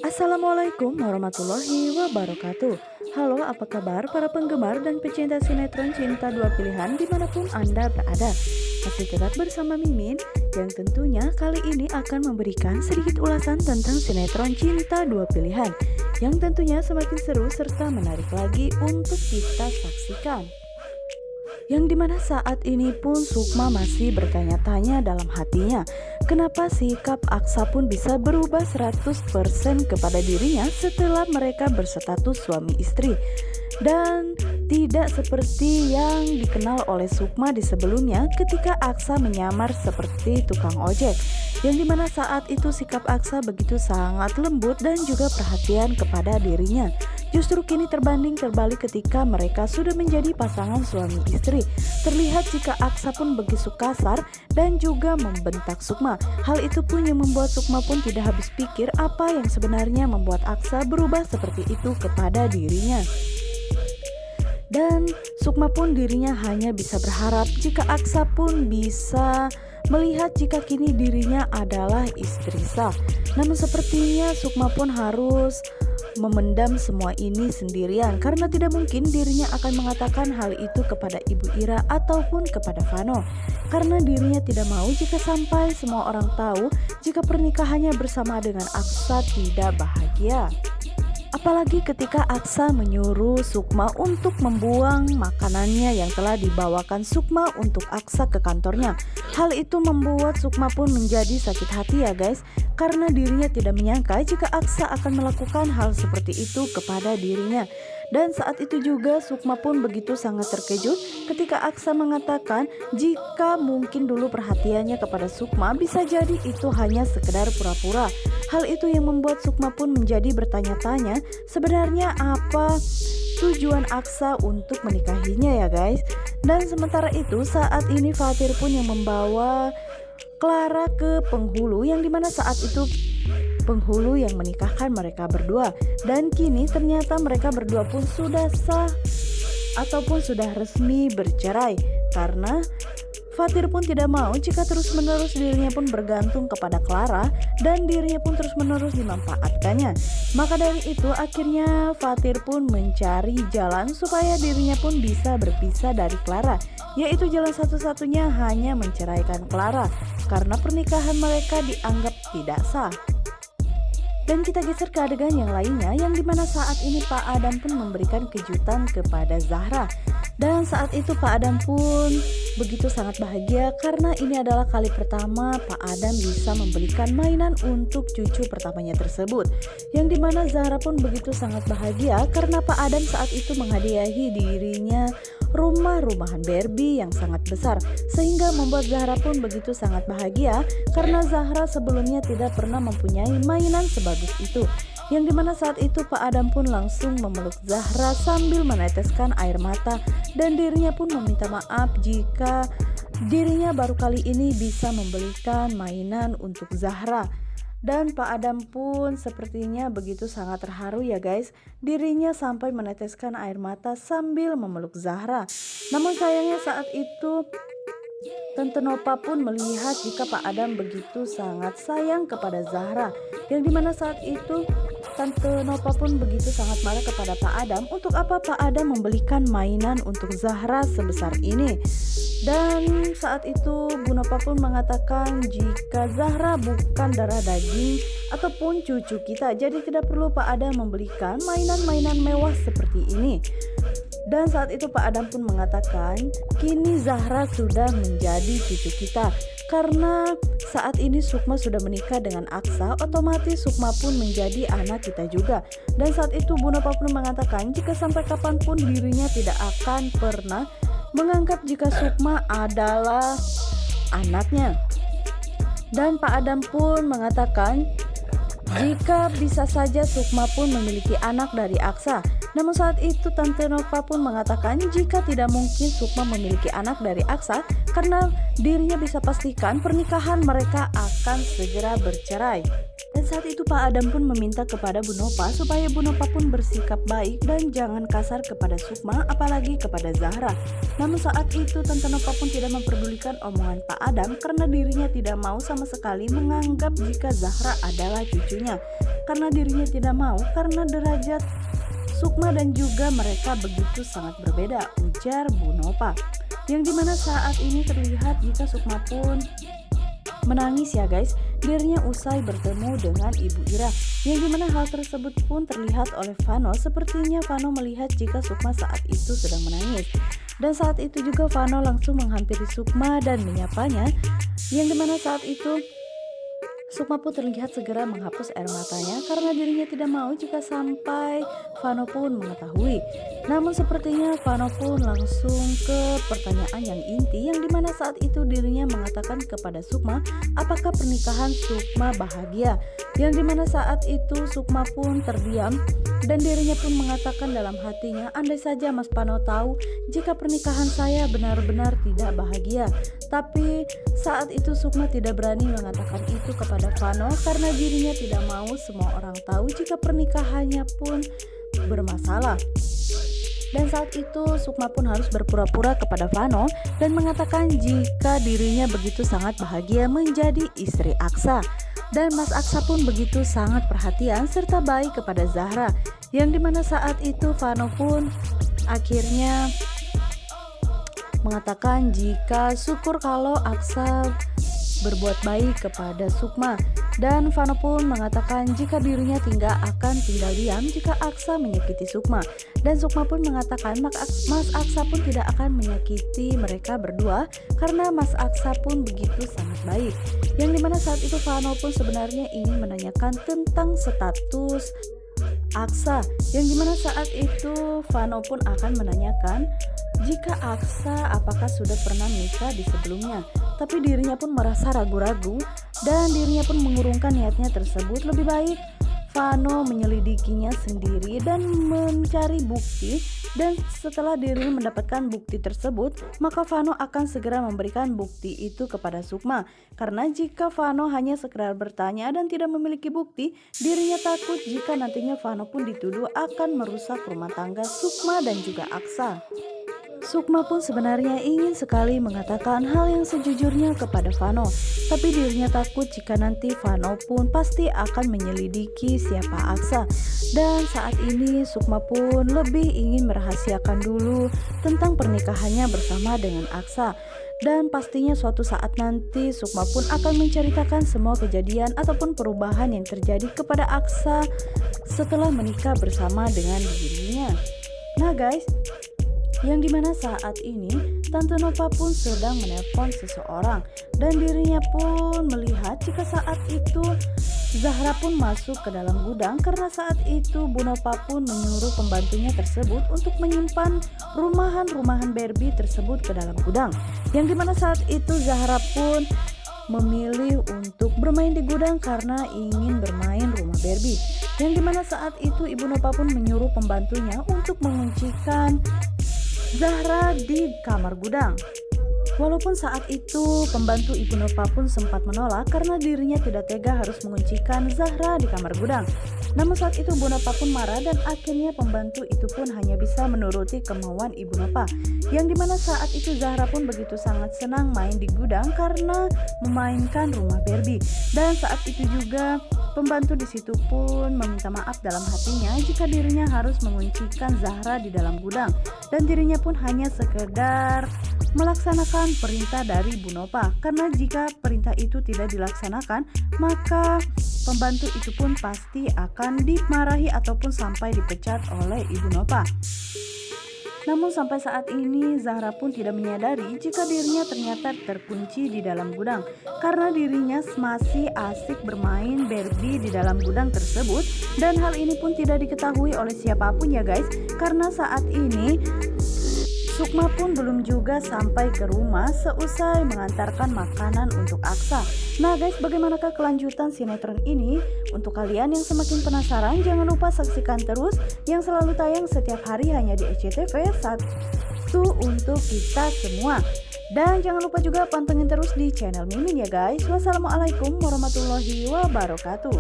Assalamualaikum warahmatullahi wabarakatuh. Halo, apa kabar para penggemar dan pecinta sinetron Cinta Dua Pilihan dimanapun Anda berada? Masih tetap bersama Mimin yang tentunya kali ini akan memberikan sedikit ulasan tentang sinetron Cinta Dua Pilihan yang tentunya semakin seru serta menarik lagi untuk kita saksikan. Yang dimana saat ini pun Sukma masih bertanya-tanya dalam hatinya, kenapa sikap Aksa pun bisa berubah 100% kepada dirinya setelah mereka berstatus suami istri. Dan tidak seperti yang dikenal oleh Sukma di sebelumnya ketika Aksa menyamar seperti tukang ojek. Yang dimana saat itu sikap Aksa begitu sangat lembut dan juga perhatian kepada dirinya. Justru kini terbanding terbalik ketika mereka sudah menjadi pasangan suami istri. Terlihat jika Aksa pun begitu kasar dan juga membentak Sukma. Hal itu pun yang membuat Sukma pun tidak habis pikir apa yang sebenarnya membuat Aksa berubah seperti itu kepada dirinya. Dan Sukma pun dirinya hanya bisa berharap jika Aksa pun bisa melihat jika kini dirinya adalah istri sah. Namun sepertinya Sukma pun harus memendam semua ini sendirian karena tidak mungkin dirinya akan mengatakan hal itu kepada Ibu Ira ataupun kepada Vano, karena dirinya tidak mau jika sampai semua orang tahu jika pernikahannya bersama dengan Aksa tidak bahagia. Apalagi ketika Aksa menyuruh Sukma untuk membuang makanannya yang telah dibawakan Sukma untuk Aksa ke kantornya. Hal itu membuat Sukma pun menjadi sakit hati ya guys, karena dirinya tidak menyangka jika Aksa akan melakukan hal seperti itu kepada dirinya. Dan saat itu juga Sukma pun begitu sangat terkejut ketika Aksa mengatakan jika mungkin dulu perhatiannya kepada Sukma bisa jadi itu hanya sekedar pura-pura. Hal itu yang membuat Sukma pun menjadi bertanya-tanya sebenarnya apa tujuan Aksa untuk menikahinya ya guys. Dan sementara itu saat ini Fatir pun yang membawa Clara ke penghulu, yang dimana saat itu penghulu yang menikahkan mereka berdua. Dan kini ternyata mereka berdua pun sudah sah ataupun sudah resmi bercerai, karena Fatir pun tidak mau jika terus-menerus dirinya pun bergantung kepada Clara dan dirinya pun terus-menerus dimanfaatkannya. Maka dari itu akhirnya Fatir pun mencari jalan supaya dirinya pun bisa berpisah dari Clara, yaitu jalan satu-satunya hanya menceraikan Clara karena pernikahan mereka dianggap tidak sah. Dan kita geser ke adegan yang lainnya, yang dimana saat ini Pak Adam pun memberikan kejutan kepada Zahra. Dan saat itu Pak Adam pun begitu sangat bahagia karena ini adalah kali pertama Pak Adam bisa membelikan mainan untuk cucu pertamanya tersebut. Yang dimana Zahra pun begitu sangat bahagia karena Pak Adam saat itu menghadiahi dirinya rumah-rumahan Barbie yang sangat besar, sehingga membuat Zahra pun begitu sangat bahagia karena Zahra sebelumnya tidak pernah mempunyai mainan sebagus itu. Yang dimana saat itu Pak Adam pun langsung memeluk Zahra sambil meneteskan air mata, dan dirinya pun meminta maaf jika dirinya baru kali ini bisa membelikan mainan untuk Zahra. Dan Pak Adam pun sepertinya begitu sangat terharu ya guys, dirinya sampai meneteskan air mata sambil memeluk Zahra. Namun sayangnya saat itu Tante Nopa pun melihat jika Pak Adam begitu sangat sayang kepada Zahra, yang dimana saat itu Tante Nopa pun begitu sangat marah kepada Pak Adam untuk apa Pak Adam membelikan mainan untuk Zahra sebesar ini. Dan saat itu Bu Nopa pun mengatakan jika Zahra bukan darah daging ataupun cucu kita, jadi tidak perlu Pak Adam membelikan mainan-mainan mewah seperti ini. Dan saat itu Pak Adam pun mengatakan kini Zahra sudah menjadi cucu kita, karena saat ini Sukma sudah menikah dengan Aksa, otomatis Sukma pun menjadi anak kita juga. Dan saat itu Bu Nopa pun mengatakan jika sampai kapanpun dirinya tidak akan pernah menganggap jika Sukma adalah anaknya. Dan Pak Adam pun mengatakan jika bisa saja Sukma pun memiliki anak dari Aksa. Namun saat itu Tante Nopa pun mengatakan jika tidak mungkin Sukma memiliki anak dari Aksa karena dirinya bisa pastikan pernikahan mereka akan segera bercerai. Dan saat itu Pak Adam pun meminta kepada Bu Nopa supaya Bu Nopa pun bersikap baik dan jangan kasar kepada Sukma apalagi kepada Zahra. Namun saat itu Tante Nopa pun tidak memperdulikan omongan Pak Adam karena dirinya tidak mau sama sekali menganggap jika Zahra adalah cucunya. karena dirinya tidak mau karena derajat Sukma dan juga mereka begitu sangat berbeda, ujar Bu Nova. Yang dimana saat ini terlihat jika Sukma pun menangis ya guys, dirinya usai bertemu dengan Ibu Ira. Yang dimana hal tersebut pun terlihat oleh Vano. Sepertinya Vano melihat jika Sukma saat itu sedang menangis. Dan saat itu juga Vano langsung menghampiri Sukma dan menyapanya. Yang dimana saat itu Sukma pun terlihat segera menghapus air matanya karena dirinya tidak mau jika sampai Vano pun mengetahui. Namun sepertinya Vano pun langsung ke pertanyaan yang inti, yang dimana saat itu dirinya mengatakan kepada Sukma apakah pernikahan Sukma bahagia. Yang dimana saat itu Sukma pun terdiam dan dirinya pun mengatakan dalam hatinya, andai saja Mas Vano tahu jika pernikahan saya benar-benar tidak bahagia. Tapi saat itu Sukma tidak berani mengatakan itu kepada Vano karena dirinya tidak mau semua orang tahu jika pernikahannya pun bermasalah. Dan saat itu Sukma pun harus berpura-pura kepada Vano dan mengatakan jika dirinya begitu sangat bahagia menjadi istri Aksa. Dan Mas Aksa pun begitu sangat perhatian serta baik kepada Zahra. Yang dimana saat itu Vano pun akhirnya mengatakan jika syukur kalau Aksa berbuat baik kepada Sukma. Dan Vano pun mengatakan jika dirinya akan tinggal diam jika Aksa menyakiti Sukma. Dan Sukma pun mengatakan Mas Aksa pun tidak akan menyakiti mereka berdua karena Mas Aksa pun begitu sangat baik. Yang dimana saat itu Vano pun sebenarnya ingin menanyakan tentang status Aksa, yang dimana saat itu Vano pun akan menanyakan jika Aksa apakah sudah pernah menikah di sebelumnya. Tapi dirinya pun merasa ragu-ragu dan dirinya pun mengurungkan niatnya tersebut. Lebih baik Vano menyelidikinya sendiri dan mencari bukti, dan setelah dirinya mendapatkan bukti tersebut maka Vano akan segera memberikan bukti itu kepada Sukma. Karena jika Vano hanya sekedar bertanya dan tidak memiliki bukti, dirinya takut jika nantinya Vano pun dituduh akan merusak rumah tangga Sukma dan juga Aksa. Sukma pun sebenarnya ingin sekali mengatakan hal yang sejujurnya kepada Vano, tapi dirinya takut jika nanti Vano pun pasti akan menyelidiki siapa Aksa. Dan saat ini Sukma pun lebih ingin merahasiakan dulu tentang pernikahannya bersama dengan Aksa. Dan pastinya suatu saat nanti Sukma pun akan menceritakan semua kejadian ataupun perubahan yang terjadi kepada Aksa setelah menikah bersama dengan dirinya. Nah guys, yang dimana saat ini Tante Nova pun sedang menelpon seseorang dan dirinya pun melihat jika saat itu Zahra pun masuk ke dalam gudang karena saat itu Bu Nova pun menyuruh pembantunya tersebut untuk menyimpan rumahan-rumahan Barbie tersebut ke dalam gudang. Yang dimana saat itu Zahra pun memilih untuk bermain di gudang karena ingin bermain rumah Barbie. Yang dimana saat itu Ibu Nova pun menyuruh pembantunya untuk menguncikan Zahra di kamar gudang. Walaupun saat itu pembantu Ibu Nova pun sempat menolak karena dirinya tidak tega harus menguncikan Zahra di kamar gudang. Namun saat itu Bu Nova pun marah dan akhirnya pembantu itu pun hanya bisa menuruti kemauan Ibu Nova. Yang dimana saat itu Zahra pun begitu sangat senang main di gudang karena memainkan rumah Barbie. Dan saat itu juga pembantu di situ pun meminta maaf dalam hatinya jika dirinya harus menguncikan Zahra di dalam gudang. Dan dirinya pun hanya sekedar melaksanakan perintah dari Bu Nova, karena jika perintah itu tidak dilaksanakan maka pembantu itu pun pasti akan dimarahi ataupun sampai dipecat oleh Ibu Nova. Namun sampai saat ini Zahra pun tidak menyadari jika dirinya ternyata terkunci di dalam gudang karena dirinya masih asik bermain Barbie di dalam gudang tersebut. Dan hal ini pun tidak diketahui oleh siapapun ya guys, karena saat ini Sukma pun belum juga sampai ke rumah seusai mengantarkan makanan untuk Aksa. Nah guys, bagaimanakah kelanjutan sinetron ini? Untuk kalian yang semakin penasaran, jangan lupa saksikan terus yang selalu tayang setiap hari hanya di SCTV 1 untuk kita semua. Dan jangan lupa juga pantengin terus di channel Mimin ya guys. Wassalamualaikum warahmatullahi wabarakatuh.